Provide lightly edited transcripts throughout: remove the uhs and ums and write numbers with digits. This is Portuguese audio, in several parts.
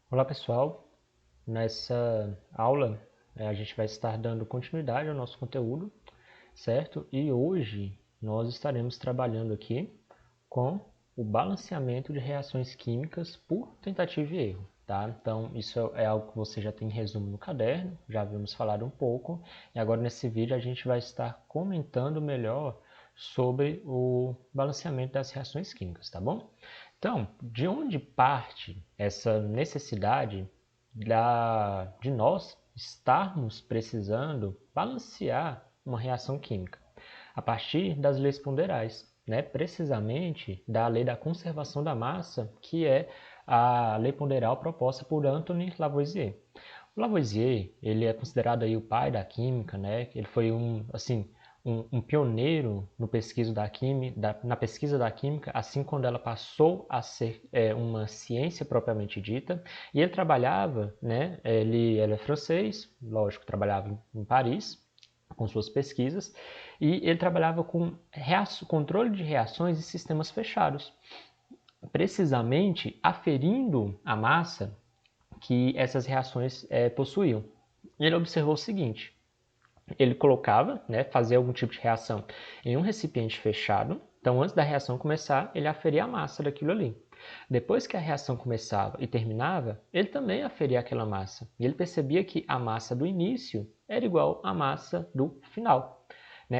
Olá pessoal, nessa aula a gente vai estar dando continuidade ao nosso conteúdo, certo? E hoje nós estaremos trabalhando aqui com o balanceamento de reações químicas por tentativa e erro, tá? Então isso é algo que você já tem em resumo no caderno, já havíamos falado um pouco, e agora nesse vídeo a gente vai estar comentando melhor sobre o balanceamento das reações químicas, tá bom? Então, de onde parte essa necessidade de nós estarmos precisando balancear uma reação química? A partir das leis ponderais, né? Precisamente da lei da conservação da massa, que é a lei ponderal proposta por Antoine Lavoisier. O Lavoisier, ele é considerado aí o pai da química, né? Ele foi um pioneiro no pesquisa na pesquisa da química, assim quando ela passou a ser uma ciência propriamente dita. E ele trabalhava, né? Ele é francês, lógico, trabalhava em Paris com suas pesquisas, e ele trabalhava com controle de reações em sistemas fechados, precisamente aferindo a massa que essas reações possuíam. Ele observou o seguinte: ele colocava, né, fazia algum tipo de reação em um recipiente fechado, então antes da reação começar, ele aferia a massa daquilo ali. Depois que a reação começava e terminava, ele também aferia aquela massa. E ele percebia que a massa do início era igual à massa do final.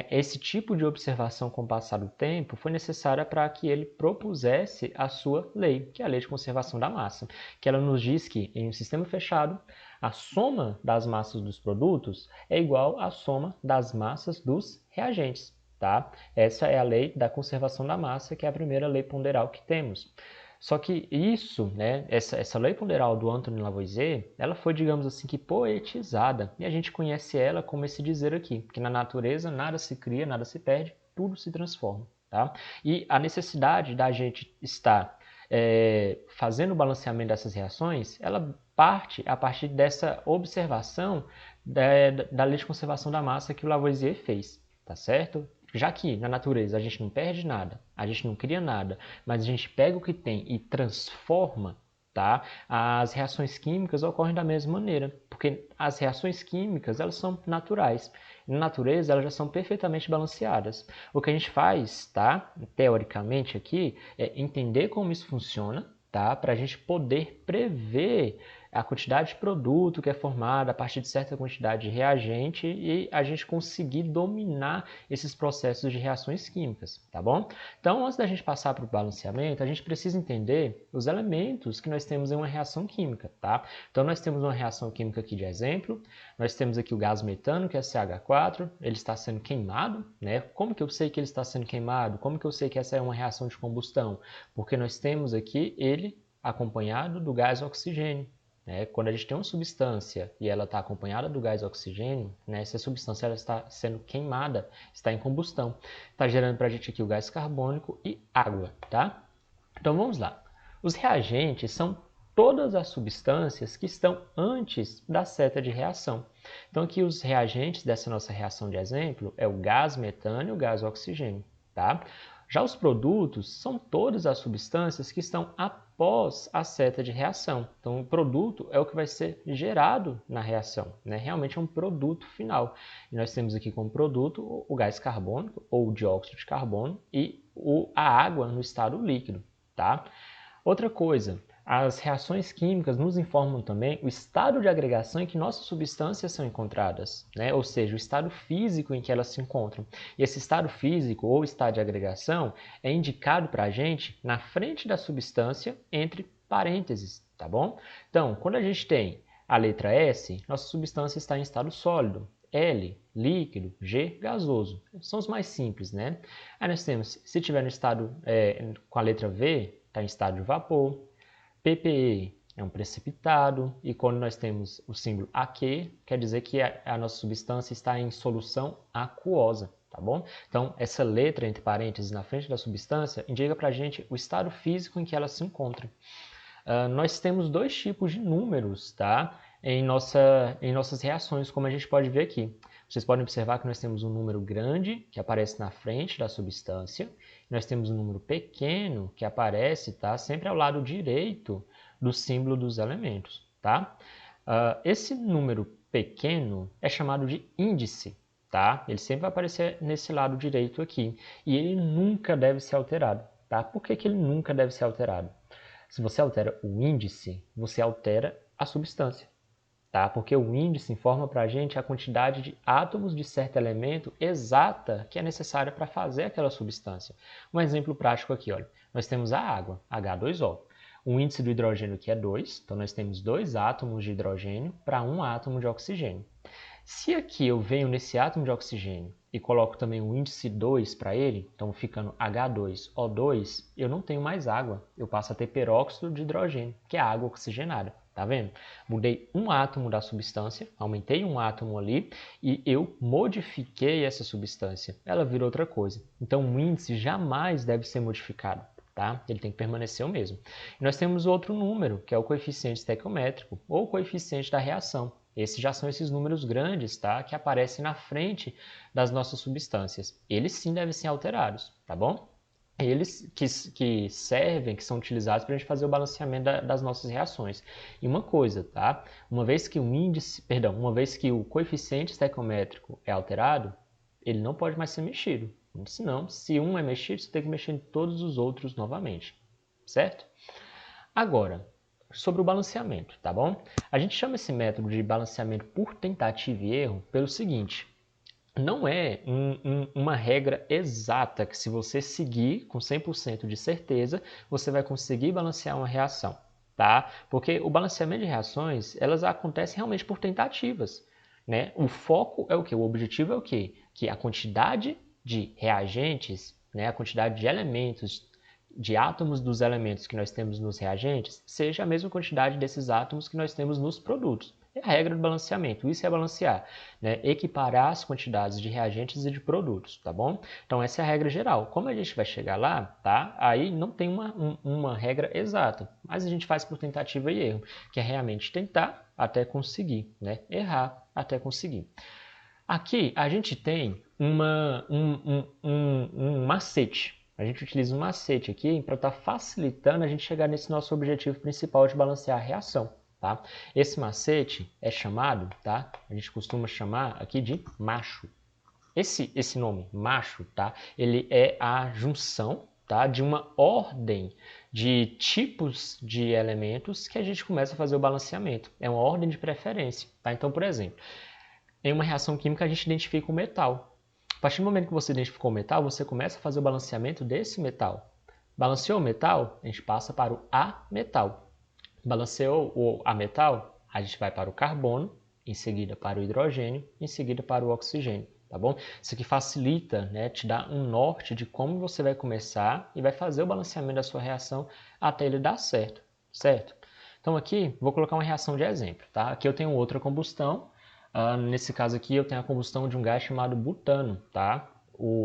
Esse tipo de observação com o passar do tempo foi necessária para que ele propusesse a sua lei, que é a lei de conservação da massa, que ela nos diz que em um sistema fechado, a soma das massas dos produtos é igual à soma das massas dos reagentes. Tá? Essa é a lei da conservação da massa, que é a primeira lei ponderal que temos. Só que isso, né, essa lei ponderal do Antoine Lavoisier, ela foi, digamos assim, que poetizada. E a gente conhece ela como esse dizer aqui, que na natureza nada se cria, nada se perde, tudo se transforma. Tá? E a necessidade da gente estar fazendo o balanceamento dessas reações, ela parte a partir dessa observação da lei de conservação da massa que o Lavoisier fez, tá certo? Já que na natureza a gente não perde nada, a gente não cria nada, mas a gente pega o que tem e transforma, tá? As reações químicas ocorrem da mesma maneira, porque as reações químicas elas são naturais. Na natureza elas já são perfeitamente balanceadas. O que a gente faz, tá? Teoricamente aqui, é entender como isso funciona, tá? Para a gente poder prever a quantidade de produto que é formada a partir de certa quantidade de reagente e a gente conseguir dominar esses processos de reações químicas, tá bom? Então, antes da gente passar para o balanceamento, a gente precisa entender os elementos que nós temos em uma reação química, tá? Então, nós temos uma reação química aqui de exemplo, nós temos aqui o gás metano, que é CH4, ele está sendo queimado, né? Como que eu sei que ele está sendo queimado? Como que eu sei que essa é uma reação de combustão? Porque nós temos aqui ele acompanhado do gás oxigênio. Quando a gente tem uma substância e ela está acompanhada do gás oxigênio, essa substância ela está sendo queimada, está em combustão. Está gerando para a gente aqui o gás carbônico e água, tá? Então vamos lá. Os reagentes são todas as substâncias que estão antes da seta de reação. Então aqui os reagentes dessa nossa reação de exemplo é o gás metano e o gás oxigênio, tá? Já os produtos são todas as substâncias que estão após a seta de reação. Então, o produto é o que vai ser gerado na reação, né? Realmente é um produto final. E nós temos aqui como produto o gás carbônico, ou o dióxido de carbono, e a água no estado líquido. Tá? Outra coisa, as reações químicas nos informam também o estado de agregação em que nossas substâncias são encontradas, né? Ou seja, o estado físico em que elas se encontram. E esse estado físico ou estado de agregação é indicado para a gente na frente da substância entre parênteses, tá bom? Então, quando a gente tem a letra S, nossa substância está em estado sólido. L, líquido, G, gasoso. São os mais simples, né? Aí nós temos, se tiver no estado com a letra V, está em estado de vapor. PPE é um precipitado. E quando nós temos o símbolo AQ, quer dizer que a nossa substância está em solução aquosa. Tá bom? Então, essa letra entre parênteses na frente da substância indica para a gente o estado físico em que ela se encontra. Nós temos dois tipos de números, tá? Em nossas reações, como a gente pode ver aqui. Vocês podem observar que nós temos um número grande, que aparece na frente da substância. Nós temos um número pequeno, que aparece, tá? Sempre ao lado direito do símbolo dos elementos, tá? Esse número pequeno é chamado de índice, tá? Ele sempre vai aparecer nesse lado direito aqui e ele nunca deve ser alterado, tá? Por que que ele nunca deve ser alterado? Se você altera o índice, você altera a substância, tá? Porque o índice informa para a gente a quantidade de átomos de certo elemento exata que é necessária para fazer aquela substância. Um exemplo prático aqui, olha, nós temos a água, H2O. O índice do hidrogênio aqui é 2, então nós temos 2 átomos de hidrogênio para 1 átomo de oxigênio. Se aqui eu venho nesse átomo de oxigênio e coloco também o índice 2 para ele, então ficando H2O2, eu não tenho mais água, eu passo a ter peróxido de hidrogênio, que é a água oxigenada. Tá vendo? Mudei um átomo da substância, aumentei um átomo ali e eu modifiquei essa substância. Ela virou outra coisa. Então o índice jamais deve ser modificado, tá? Ele tem que permanecer o mesmo. E nós temos outro número, que é o coeficiente estequiométrico ou coeficiente da reação. Esses já são esses números grandes, tá? Que aparecem na frente das nossas substâncias. Eles sim devem ser alterados, tá bom? Eles que servem, que são utilizados para a gente fazer o balanceamento das nossas reações. E uma coisa, tá? Uma vez que o coeficiente estequiométrico é alterado, ele não pode mais ser mexido. Senão, se um é mexido, você tem que mexer em todos os outros novamente, certo? Agora, sobre o balanceamento, tá bom? A gente chama esse método de balanceamento por tentativa e erro pelo seguinte: não é uma regra exata que se você seguir com 100% de certeza, você vai conseguir balancear uma reação, tá? Porque o balanceamento de reações, elas acontecem realmente por tentativas, né? O foco é o quê? O objetivo é o quê? Que a quantidade de reagentes, né, a quantidade de elementos, de átomos dos elementos que nós temos nos reagentes, seja a mesma quantidade desses átomos que nós temos nos produtos. É a regra do balanceamento, isso é balancear, né? Equiparar as quantidades de reagentes e de produtos, tá bom? Então essa é a regra geral. Como a gente vai chegar lá, tá? Aí não tem uma regra exata, mas a gente faz por tentativa e erro, que é realmente tentar até conseguir, né? Errar até conseguir. Aqui a gente tem um macete. A gente utiliza um macete aqui para estar facilitando a gente chegar nesse nosso objetivo principal de balancear a reação. Tá? Esse macete é chamado, tá? A gente costuma chamar aqui de macho. Esse nome, macho, tá? Ele é a junção, tá? De uma ordem de tipos de elementos que a gente começa a fazer o balanceamento. É uma ordem de preferência, tá? Então, por exemplo, em uma reação química a gente identifica o metal. A partir do momento que você identificou o metal, você começa a fazer o balanceamento desse metal. Balanceou o metal, a gente passa para o ametal. Balanceou o ametal, a gente vai para o carbono, em seguida para o hidrogênio, em seguida para o oxigênio, tá bom? Isso aqui facilita, né, te dá um norte de como você vai começar e vai fazer o balanceamento da sua reação até ele dar certo, certo? Então aqui, vou colocar uma reação de exemplo, tá? Aqui eu tenho outra combustão, nesse caso aqui eu tenho a combustão de um gás chamado butano, tá?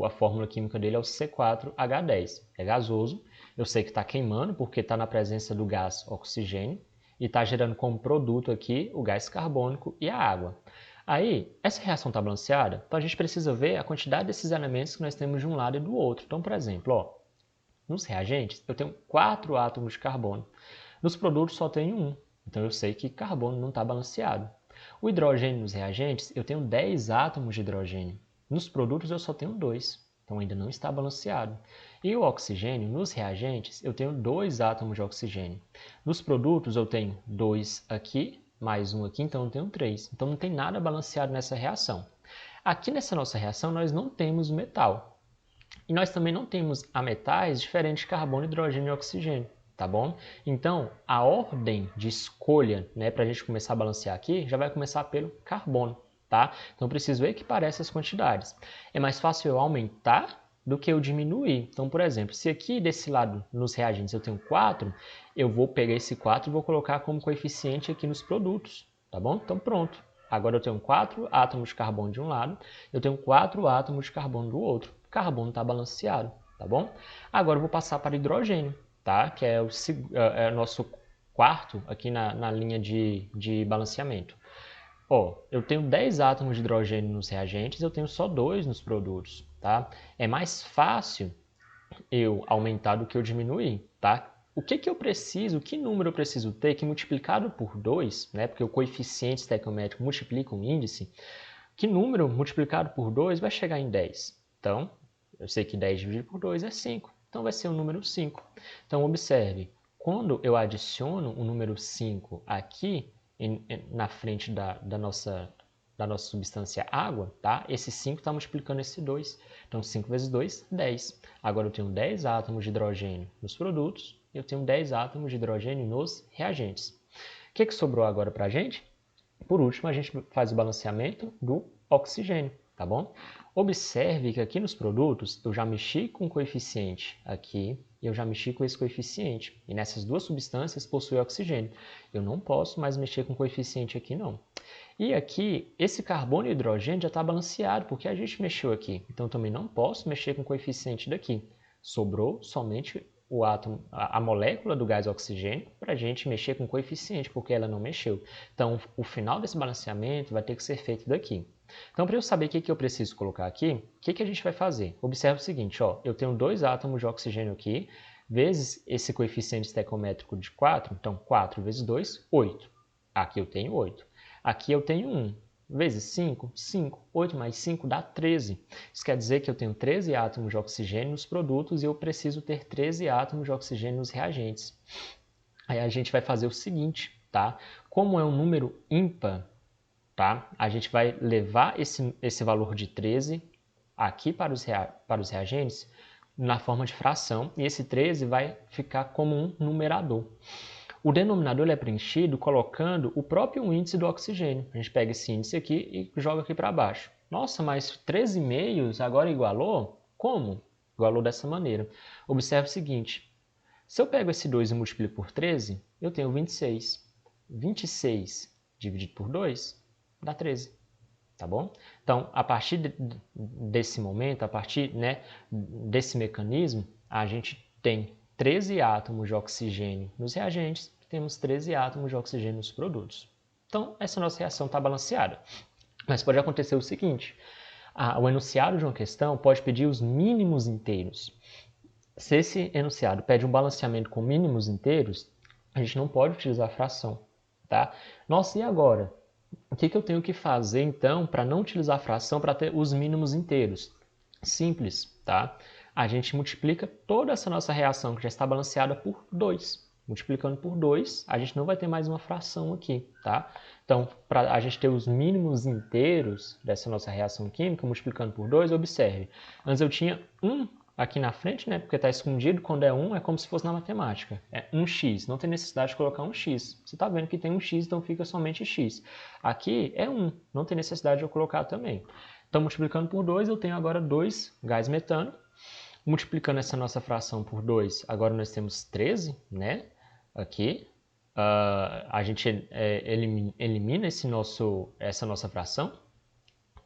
A fórmula química dele é o C4H10, é gasoso. Eu sei que está queimando porque está na presença do gás oxigênio e está gerando como produto aqui o gás carbônico e a água. Aí, essa reação está balanceada? Então a gente precisa ver a quantidade desses elementos que nós temos de um lado e do outro. Então, por exemplo, ó, nos reagentes eu tenho 4 átomos de carbono. Nos produtos só tenho 1, então eu sei que carbono não está balanceado. O hidrogênio nos reagentes eu tenho 10 átomos de hidrogênio. Nos produtos eu só tenho 2, então ainda não está balanceado. E o oxigênio, nos reagentes, eu tenho 2 átomos de oxigênio. Nos produtos eu tenho 2 aqui, mais 1 aqui, então eu tenho 3. Então não tem nada balanceado nessa reação. Aqui nessa nossa reação nós não temos metal. E nós também não temos ametais diferentes de carbono, hidrogênio e oxigênio. Tá bom? Então, a ordem de escolha, né, para a gente começar a balancear aqui, já vai começar pelo carbono, tá? Então, eu preciso equiparar essas quantidades. É mais fácil eu aumentar do que eu diminuir. Então, por exemplo, se aqui desse lado, nos reagentes, eu tenho 4, eu vou pegar esse 4 e vou colocar como coeficiente aqui nos produtos, tá bom? Então, pronto. Agora eu tenho 4 átomos de carbono de um lado, eu tenho 4 átomos de carbono do outro. O carbono está balanceado, tá bom? Agora eu vou passar para hidrogênio, tá? Que é o nosso quarto aqui na linha de balanceamento. Ó, eu tenho 10 átomos de hidrogênio nos reagentes, eu tenho só 2 nos produtos, tá? É mais fácil eu aumentar do que eu diminuir, tá? o que eu preciso, que número eu preciso ter que multiplicado por 2, né, porque o coeficiente estequiométrico multiplica um índice, que número multiplicado por 2 vai chegar em 10? Então, eu sei que 10 dividido por 2 é 5, então vai ser o número 5. Então, observe, quando eu adiciono o número 5 aqui na frente da nossa substância água, tá? Esse 5 está multiplicando esse 2. Então, 5 vezes 2, 10. Agora, eu tenho 10 átomos de hidrogênio nos produtos e eu tenho 10 átomos de hidrogênio nos reagentes. O que sobrou agora para a gente? Por último, a gente faz o balanceamento do oxigênio, tá bom? Observe que aqui nos produtos eu já mexi com o coeficiente aqui e eu já mexi com esse coeficiente. E nessas duas substâncias possui oxigênio. Eu não posso mais mexer com o coeficiente aqui, não. E aqui, esse carbono e hidrogênio já está balanceado, porque a gente mexeu aqui. Então, também não posso mexer com o coeficiente daqui. Sobrou somente o átomo, a molécula do gás oxigênio para a gente mexer com o coeficiente, porque ela não mexeu. Então, o final desse balanceamento vai ter que ser feito daqui. Então, para eu saber o que eu preciso colocar aqui, o que a gente vai fazer? Observe o seguinte, ó, eu tenho 2 átomos de oxigênio aqui, vezes esse coeficiente estequiométrico de 4, então 4 vezes 2, 8. Aqui eu tenho 8. Aqui eu tenho 1. Vezes 5, 5. 8 mais 5 dá 13. Isso quer dizer que eu tenho 13 átomos de oxigênio nos produtos e eu preciso ter 13 átomos de oxigênio nos reagentes. Aí a gente vai fazer o seguinte, tá? Como é um número ímpar, tá? A gente vai levar esse valor de 13 aqui para os reagentes na forma de fração e esse 13 vai ficar como um numerador. O denominador é preenchido colocando o próprio índice do oxigênio. A gente pega esse índice aqui e joga aqui para baixo. Nossa, mas 13,5 agora igualou? Como? Igualou dessa maneira. Observe o seguinte. Se eu pego esse 2 e multiplico por 13, eu tenho 26. 26 dividido por 2 dá 13. Tá bom? Então, a partir desse momento, a partir desse mecanismo, a gente tem 13 átomos de oxigênio nos reagentes e temos 13 átomos de oxigênio nos produtos. Então, essa nossa reação está balanceada. Mas pode acontecer o seguinte, o enunciado de uma questão pode pedir os mínimos inteiros. Se esse enunciado pede um balanceamento com mínimos inteiros, a gente não pode utilizar a fração. Tá? Nossa, e agora? O que eu tenho que fazer, então, para não utilizar a fração para ter os mínimos inteiros? Simples, tá? A gente multiplica toda essa nossa reação que já está balanceada por 2. Multiplicando por 2, a gente não vai ter mais uma fração aqui, tá? Então, para a gente ter os mínimos inteiros dessa nossa reação química, multiplicando por 2, observe. Antes eu tinha 1 aqui na frente, né? Porque está escondido, quando é 1 é como se fosse na matemática. É 1x, não tem necessidade de colocar 1x. Você está vendo que tem 1x, então fica somente x. Aqui é 1, não tem necessidade de eu colocar também. Então, multiplicando por 2, eu tenho agora 2 gás metano. Multiplicando essa nossa fração por 2, agora nós temos 13, né? Aqui. A gente elimina essa nossa fração.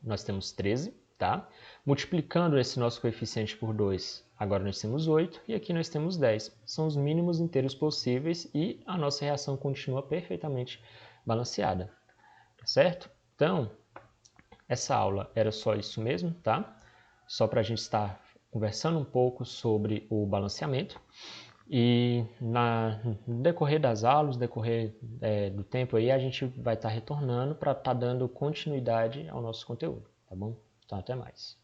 Nós temos 13, tá? Multiplicando esse nosso coeficiente por 2, agora nós temos 8 e aqui nós temos 10. São os mínimos inteiros possíveis e a nossa reação continua perfeitamente balanceada, tá certo? Então, essa aula era só isso mesmo, tá? Só para a gente estar conversando um pouco sobre o balanceamento. E no decorrer das aulas, no decorrer do tempo aí, a gente vai estar retornando para estar dando continuidade ao nosso conteúdo, tá bom? Então, até mais.